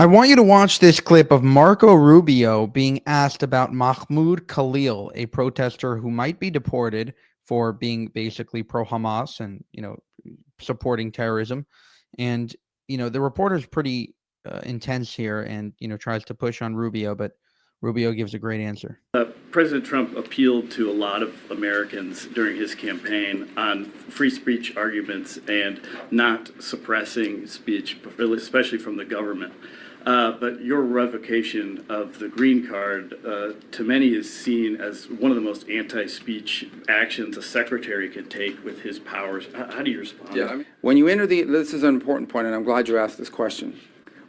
I want you to watch this clip of Marco Rubio being asked about Mahmoud Khalil, a protester who might be deported for being basically pro-Hamas and, supporting terrorism. And, the reporter's pretty intense here and, tries to push on Rubio, but Rubio gives a great answer. President Trump appealed to a lot of Americans during his campaign on free speech arguments and not suppressing speech, especially from the government. But your revocation of the green card, to many, is seen as one of the most anti-speech actions a secretary could take with his powers. How do you respond? Yeah, when you enter this is an important point, and I'm glad you asked this question.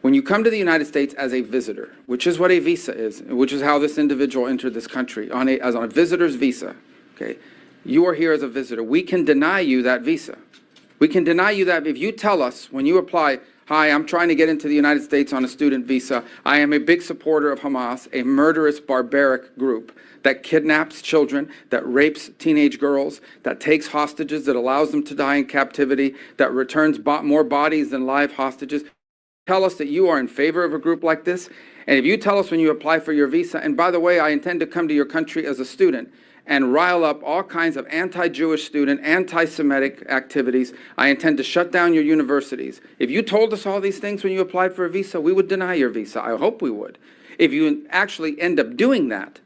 When you come to the United States as a visitor, which is what a visa is, which is how this individual entered this country, as on a visitor's visa, okay, you are here as a visitor. We can deny you that visa. We can deny you that if you tell us when you apply, hi, I'm trying to get into the United States on a student visa. I am a big supporter of Hamas, a murderous, barbaric group that kidnaps children, that rapes teenage girls, that takes hostages, that allows them to die in captivity, that returns more bodies than live hostages. Tell us that you are in favor of a group like this, and if you tell us when you apply for your visa, and by the way, I intend to come to your country as a student and rile up all kinds of anti-Jewish student, anti-Semitic activities, I intend to shut down your universities. If you told us all these things when you applied for a visa, we would deny your visa. I hope we would. If you actually end up doing that,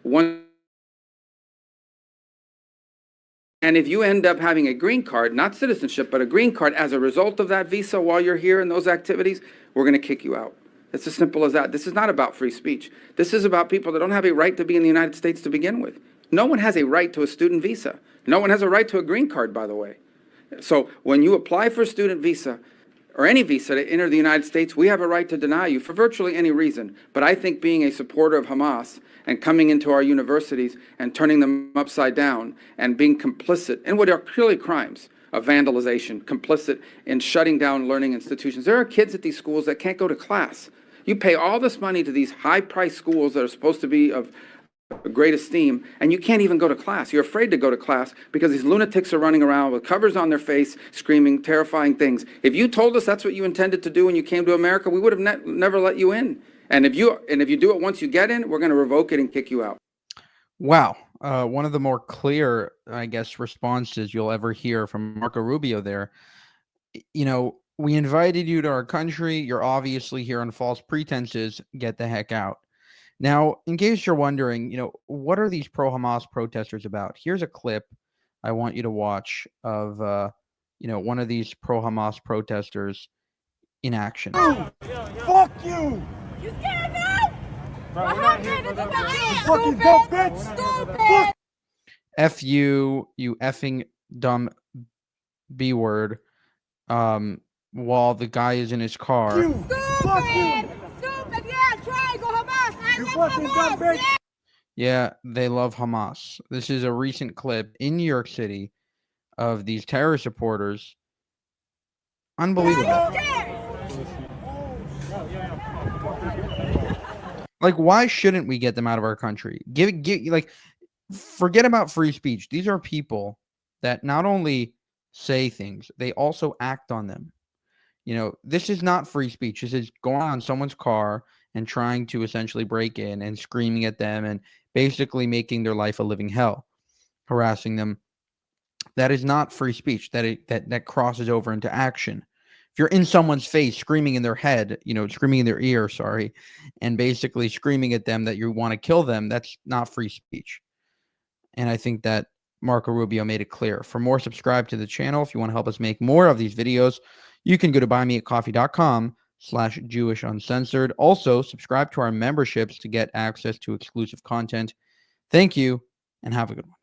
and if you end up having a green card, not citizenship, but a green card as a result of that visa while you're here in those activities, we're going to kick you out. It's as simple as that. This is not about free speech. This is about people that don't have a right to be in the United States to begin with. No one has a right to a student visa. No one has a right to a green card, by the way. So when you apply for a student visa, or any visa to enter the United States, we have a right to deny you for virtually any reason. But I think being a supporter of Hamas and coming into our universities and turning them upside down and being complicit in what are clearly crimes of vandalization, complicit in shutting down learning institutions. There are kids at these schools that can't go to class. You pay all this money to these high-priced schools that are supposed to be of great esteem, and you can't even go to class. You're afraid to go to class because these lunatics are running around with covers on their face, screaming terrifying things. If you told us that's what you intended to do when you came to America, we would have never let you in. And if you do it once you get in, we're going to revoke it and kick you out. Wow. One of the more clear, I guess, responses you'll ever hear from Marco Rubio there. We invited you to our country. You're obviously here on false pretenses. Get the heck out. Now, in case you're wondering, what are these pro-Hamas protesters about? Here's a clip I want you to watch of, one of these pro-Hamas protesters in action. Fuck you! You scared now? Bro, we're not here for that. You fucking dumb bitch! Stupid! F you, you effing dumb B word, while the guy is in his car. You. Fuck you! Stupid, yeah, triangle Hamas! I You love fucking Hamas, dumb bitch! Yeah, they love Hamas. This is a recent clip in New York City of these terror supporters. Unbelievable. Like, why shouldn't we get them out of our country? Forget about free speech. These are people that not only say things, they also act on them. This is not free speech. This is going on someone's car and trying to essentially break in and screaming at them and basically making their life a living hell, harassing them. That is not free speech. That crosses over into action. If you're in someone's face, screaming in their head, screaming in their ear, and basically screaming at them that you want to kill them, that's not free speech. And I think that Marco Rubio made it clear. For more, subscribe to the channel. If you want to help us make more of these videos, you can go to buymeacoffee.com/JewishUncensored. Also, subscribe to our memberships to get access to exclusive content. Thank you, and have a good one.